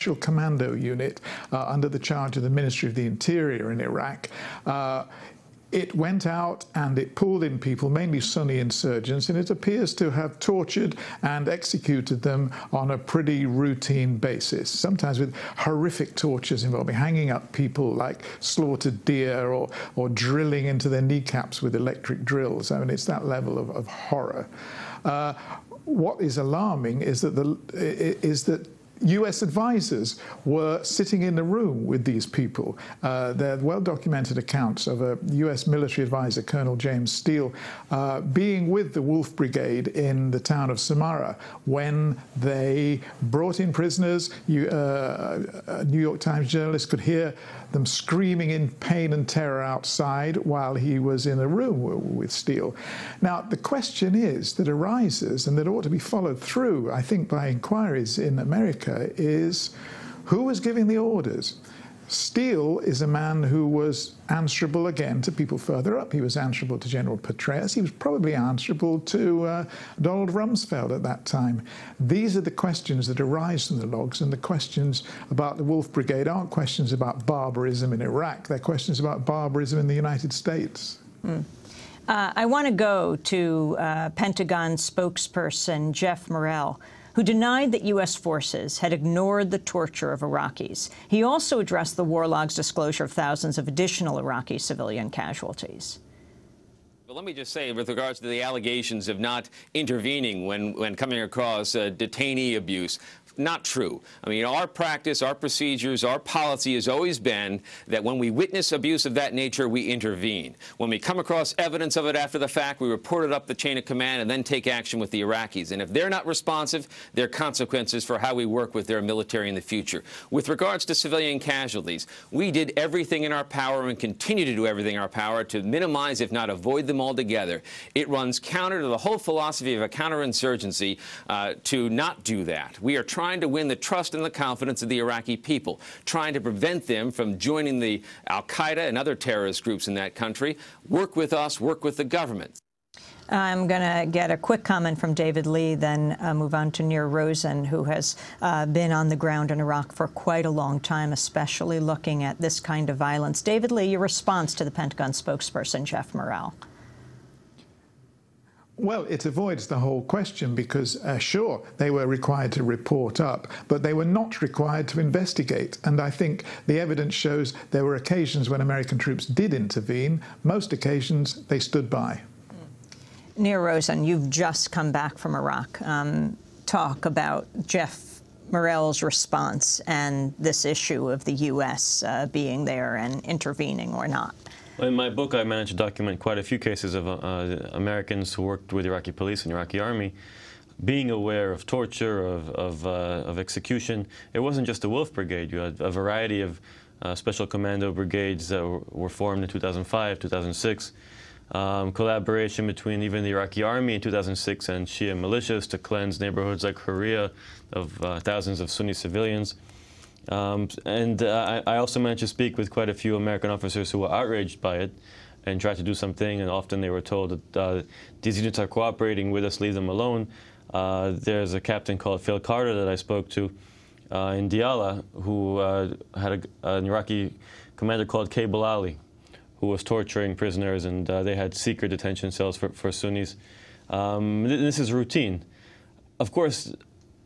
Special Commando Unit under the charge of the Ministry of the Interior in Iraq. It went out and it pulled in people, mainly Sunni insurgents, and it appears to have tortured and executed them on a pretty routine basis, sometimes with horrific tortures involving hanging up people like slaughtered deer or drilling into their kneecaps with electric drills. I mean, it's that level of horror. What is alarming is that US advisors were sitting in the room with these people. There are well-documented accounts of a US military advisor, Colonel James Steele, being with the Wolf Brigade in the town of Samarra when they brought in prisoners. A New York Times journalist could hear them screaming in pain and terror outside while he was in a room with Steele. Now, the question that arises, and that ought to be followed through, I think, by inquiries in America, is who was giving the orders? Steele is a man who was answerable, again, to people further up. He was answerable to General Petraeus. He was probably answerable to Donald Rumsfeld at that time. These are the questions that arise from the logs, and the questions about the Wolf Brigade aren't questions about barbarism in Iraq. They're questions about barbarism in the United States. I want to go to Pentagon spokesperson Jeff Morrell, who denied that U.S. forces had ignored the torture of Iraqis. He also addressed the war logs disclosure of thousands of additional Iraqi civilian casualties. Well, let me just say, with regards to the allegations of not intervening when coming across detainee abuse, not true. I mean, our practice, our procedures, our policy has always been that when we witness abuse of that nature, we intervene. When we come across evidence of it after the fact, we report it up the chain of command and then take action with the Iraqis. And if they're not responsive, there are consequences for how we work with their military in the future. With regards to civilian casualties, we did everything in our power and continue to do everything in our power to minimize, if not avoid them altogether. It runs counter to the whole philosophy of a counterinsurgency to not do that. We are trying to win the trust and the confidence of the Iraqi people, trying to prevent them from joining the al-Qaeda and other terrorist groups in that country. Work with us, work with the government. I'm going to get a quick comment from David Leigh, then move on to Nir Rosen, who has been on the ground in Iraq for quite a long time, especially looking at this kind of violence. David Leigh, your response to the Pentagon spokesperson, Jeff Morrell. Well, it avoids the whole question because, sure, they were required to report up, but they were not required to investigate. And I think the evidence shows there were occasions when American troops did intervene. Most occasions, they stood by. Nir Rosen, you've just come back from Iraq. Talk about Jeff Morrell's response and this issue of the U.S. being there and intervening or not. In my book, I managed to document quite a few cases of Americans who worked with Iraqi police and Iraqi army being aware of torture, of execution. It wasn't just the Wolf Brigade. You had a variety of special commando brigades that were formed in 2005, 2006. Collaboration between even the Iraqi army in 2006 and Shia militias to cleanse neighborhoods like Huria of thousands of Sunni civilians. I also managed to speak with quite a few American officers who were outraged by it and tried to do something, and often they were told that these units are cooperating with us, leave them alone. There's a captain called Phil Carter that I spoke to in Diyala who had an Iraqi commander called Cable Ali who was torturing prisoners, and they had secret detention cells for Sunnis. This is routine. Of course,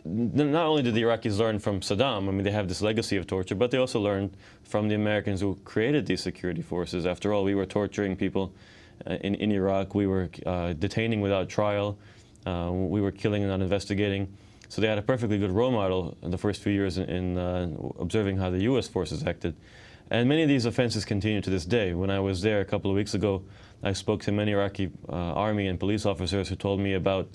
not only did the Iraqis learn from Saddam, I mean, they have this legacy of torture, but they also learned from the Americans who created these security forces. After all, we were torturing people in Iraq. We were detaining without trial. We were killing and not investigating. So they had a perfectly good role model in the first few years in observing how the U.S. forces acted. And many of these offenses continue to this day. When I was there a couple of weeks ago, I spoke to many Iraqi army and police officers who told me about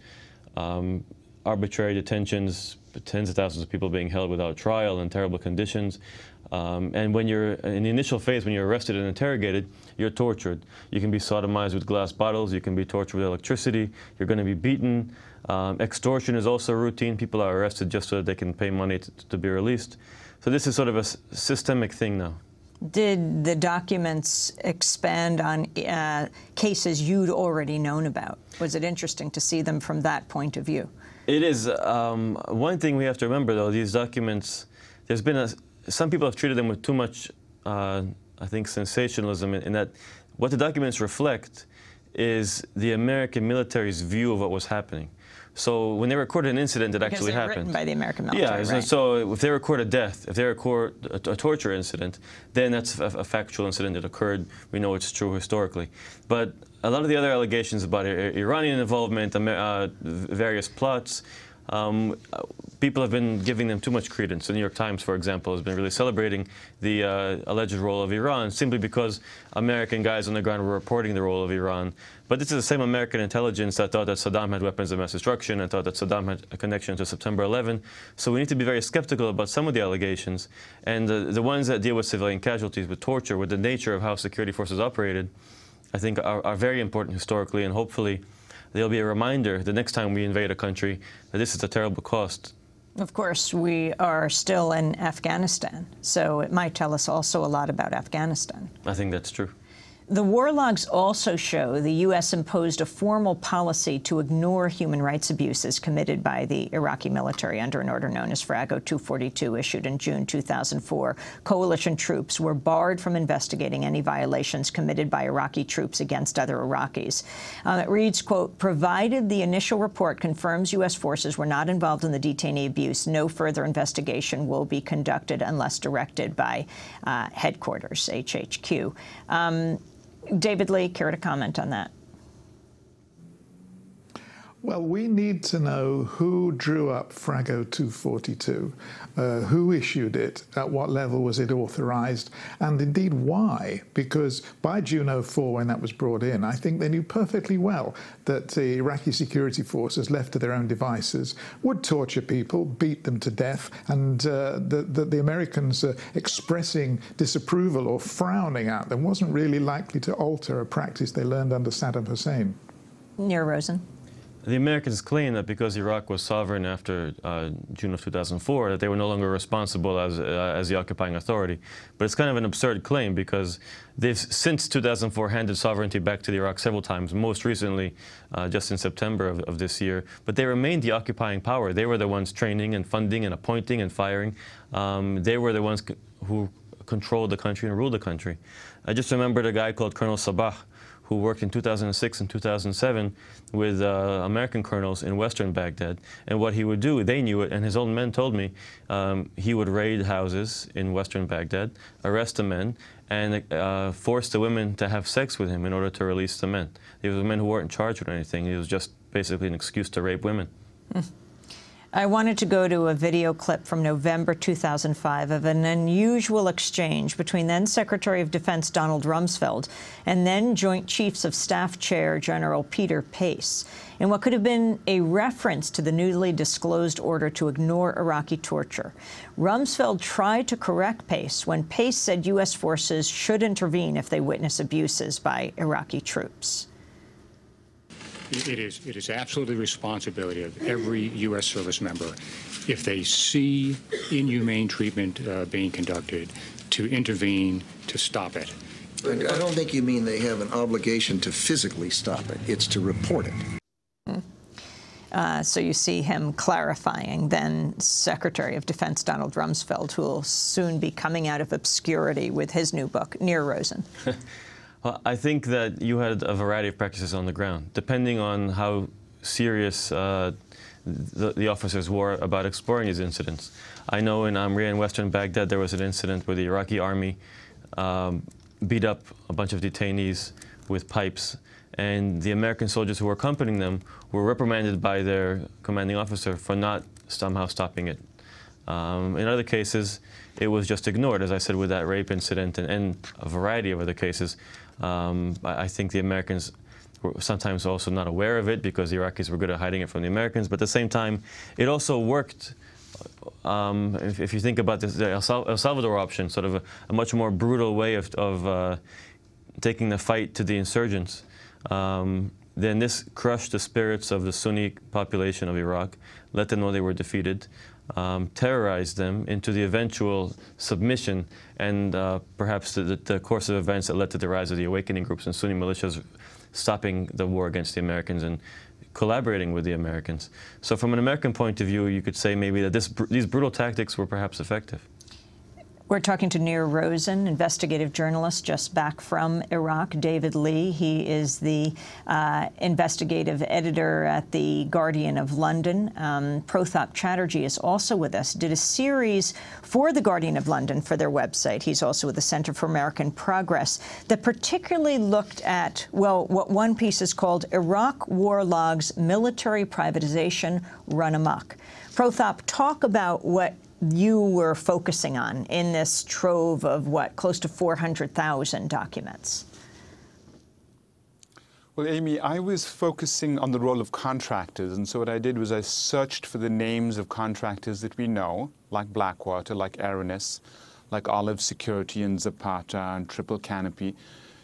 arbitrary detentions, tens of thousands of people being held without trial in terrible conditions. And when you're in the initial phase, when you're arrested and interrogated, you're tortured. You can be sodomized with glass bottles. You can be tortured with electricity. You're going to be beaten. Extortion is also routine. People are arrested just so that they can pay money to be released. So this is sort of a systemic thing now. Did the documents expand on cases you'd already known about? Was it interesting to see them from that point of view? It is. One thing we have to remember, though, these documents there's been some people have treated them with too much, I think, sensationalism in that what the documents reflect is the American military's view of what was happening. So when they record an incident that actually happened, written by the American military, yeah. Right? So if they record a death, if they record a torture incident, then that's a factual incident that occurred. We know it's true historically. But a lot of the other allegations about Iranian involvement, various plots, people have been giving them too much credence. The New York Times, for example, has been really celebrating the alleged role of Iran simply because American guys on the ground were reporting the role of Iran. But this is the same American intelligence that thought that Saddam had weapons of mass destruction and thought that Saddam had a connection to September 11. So we need to be very skeptical about some of the allegations. And the ones that deal with civilian casualties, with torture, with the nature of how security forces operated, I think are very important historically, and hopefully there'll be a reminder the next time we invade a country that this is a terrible cost. Of course, we are still in Afghanistan, so it might tell us also a lot about Afghanistan. I think that's true. The war logs also show the U.S. imposed a formal policy to ignore human rights abuses committed by the Iraqi military under an order known as Frago 242, issued in June 2004. Coalition troops were barred from investigating any violations committed by Iraqi troops against other Iraqis. It reads, quote, provided the initial report confirms U.S. forces were not involved in the detainee abuse, no further investigation will be conducted unless directed by headquarters, HHQ. David Leigh, care to comment on that? Well, we need to know who drew up Frago 242, who issued it, at what level was it authorized, and indeed why. Because by June 04, when that was brought in, I think they knew perfectly well that the Iraqi security forces, left to their own devices, would torture people, beat them to death, and the Americans expressing disapproval or frowning at them wasn't really likely to alter a practice they learned under Saddam Hussein. Near Rosen. The Americans claim that because Iraq was sovereign after June of 2004, that they were no longer responsible as the occupying authority. But it's kind of an absurd claim because they've, since 2004, handed sovereignty back to Iraq several times, most recently just in September of this year. But they remained the occupying power. They were the ones training and funding and appointing and firing. They were the ones who controlled the country and ruled the country. I just remembered a guy called Colonel Sabah, who worked in 2006 and 2007 with American colonels in western Baghdad. And what he would do, they knew it, and his own men told me, he would raid houses in western Baghdad, arrest the men, and force the women to have sex with him in order to release the men. These were men who weren't charged with anything. It was just basically an excuse to rape women. I wanted to go to a video clip from November 2005 of an unusual exchange between then Secretary of Defense Donald Rumsfeld and then Joint Chiefs of Staff Chair General Peter Pace, in what could have been a reference to the newly disclosed order to ignore Iraqi torture. Rumsfeld tried to correct Pace when Pace said U.S. forces should intervene if they witness abuses by Iraqi troops. It is absolutely the responsibility of every U.S. service member, if they see inhumane treatment being conducted, to intervene to stop it. I don't think you mean they have an obligation to physically stop it. It's to report it. So you see him clarifying then Secretary of Defense Donald Rumsfeld, who will soon be coming out of obscurity with his new book, Near Rosen. Well, I think that you had a variety of practices on the ground, depending on how serious the officers were about exploring these incidents. I know in Amriya in western Baghdad there was an incident where the Iraqi army beat up a bunch of detainees with pipes, and the American soldiers who were accompanying them were reprimanded by their commanding officer for not somehow stopping it. In other cases, it was just ignored, as I said, with that rape incident and a variety of other cases. I think the Americans were sometimes also not aware of it because the Iraqis were good at hiding it from the Americans. But at the same time, it also worked, if you think about this, the El Salvador option, sort of a much more brutal way of taking the fight to the insurgents. Then this crushed the spirits of the Sunni population of Iraq, let them know they were defeated, terrorized them into the eventual submission and perhaps the course of events that led to the rise of the awakening groups and Sunni militias stopping the war against the Americans and collaborating with the Americans. So from an American point of view, you could say maybe that these brutal tactics were perhaps effective. We're talking to Nir Rosen, investigative journalist just back from Iraq. David Leigh, he is the investigative editor at The Guardian of London. Pratap Chatterjee is also with us, did a series for The Guardian of London for their website. He's also with the Center for American Progress that particularly looked at, well, what one piece is called Iraq War Logs, Military Privatization Run Amok. Pratap, talk about what you were focusing on in this trove of, what, close to 400,000 documents? Well, Amy, I was focusing on the role of contractors, and so what I did was I searched for the names of contractors that we know, like Blackwater, like Aranis, like Olive Security and Zapata and Triple Canopy,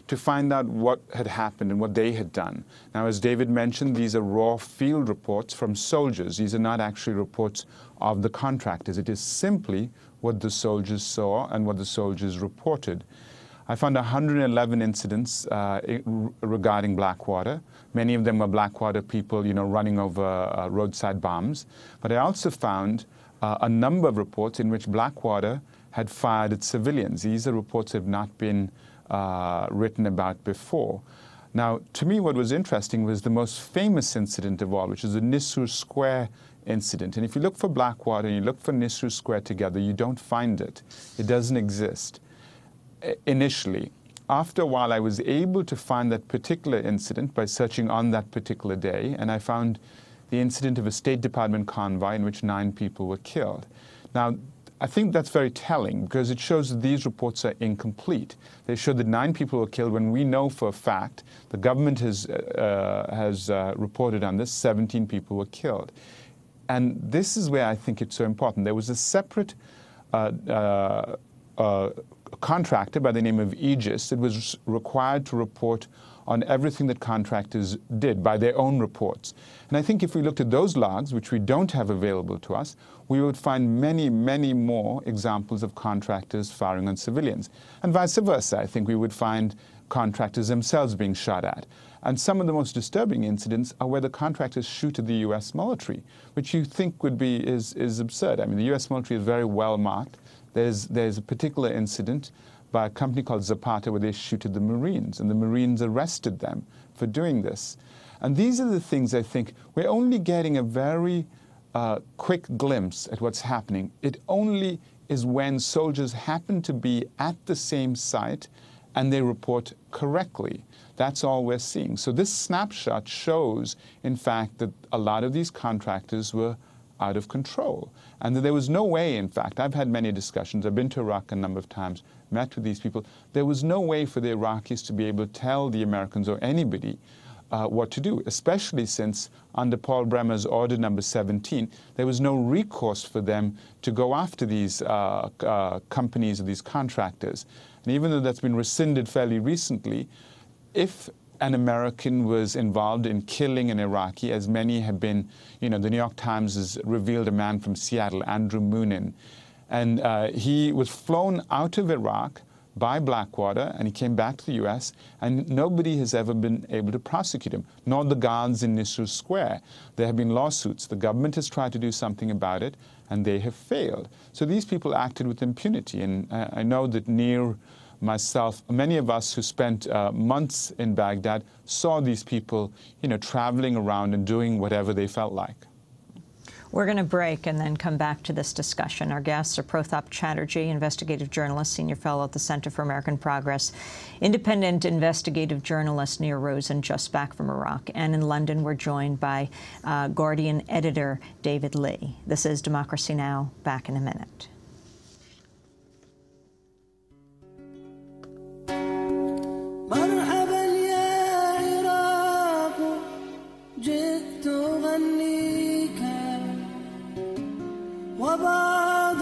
to find out what had happened and what they had done. Now, as David mentioned, these are raw field reports from soldiers. These are not actually reports of the contractors. It is simply what the soldiers saw and what the soldiers reported. I found 111 incidents regarding Blackwater. Many of them were Blackwater people, running over roadside bombs. But I also found a number of reports in which Blackwater had fired at civilians. These are reports that have not been written about before. Now, to me, what was interesting was the most famous incident of all, which is the Nisru Square incident. And if you look for Blackwater and you look for Nisru Square together, you don't find it. It doesn't exist initially. After a while, I was able to find that particular incident by searching on that particular day, and I found the incident of a State Department convoy in which 9 people were killed. Now, I think that's very telling because it shows that these reports are incomplete. They show that 9 people were killed when we know for a fact, the government has reported on this, 17 people were killed. And this is where I think it's so important. There was a separate contractor by the name of Aegis that was required to report on everything that contractors did by their own reports. And I think if we looked at those logs, which we don't have available to us, we would find many, many more examples of contractors firing on civilians. And vice versa, I think we would find contractors themselves being shot at. And some of the most disturbing incidents are where the contractors shoot at the U.S. military, which you think would be is absurd. I mean, the U.S. military is very well marked. There's a particular incident by a company called Zapata where they shoot at the Marines, and the Marines arrested them for doing this. And these are the things I think we're only getting a very quick glimpse at what's happening. It only is when soldiers happen to be at the same site and they report correctly. That's all we're seeing. So this snapshot shows, in fact, that a lot of these contractors were out of control. And that there was no way, in fact, I've had many discussions, I've been to Iraq a number of times, met with these people, there was no way for the Iraqis to be able to tell the Americans or anybody what to do, especially since under Paul Bremer's Order number 17, there was no recourse for them to go after these companies or these contractors. And even though that's been rescinded fairly recently, if an American was involved in killing an Iraqi, as many have been, the New York Times has revealed a man from Seattle, Andrew Moonin, and he was flown out of Iraq by Blackwater, and he came back to the U.S., and nobody has ever been able to prosecute him, nor the guards in Nisru Square. There have been lawsuits. The government has tried to do something about it, and they have failed. So these people acted with impunity, and I know that Nir, myself, many of us who spent months in Baghdad saw these people, traveling around and doing whatever they felt like. We're going to break and then come back to this discussion. Our guests are Pratap Chatterjee, investigative journalist, senior fellow at the Center for American Progress, independent investigative journalist Nir Rosen, just back from Iraq. And in London, we're joined by Guardian editor David Leigh. This is Democracy Now!, back in a minute. وبعض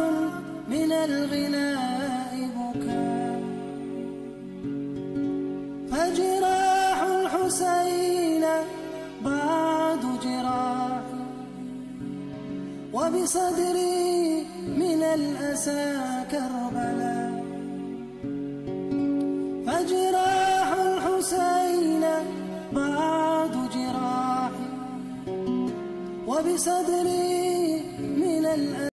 من الغناء بكاء فجراح الحسين بعد جراح وبصدري من الأسى كربلاء فجراح الحسين بعد جراح وبصدري من الأسى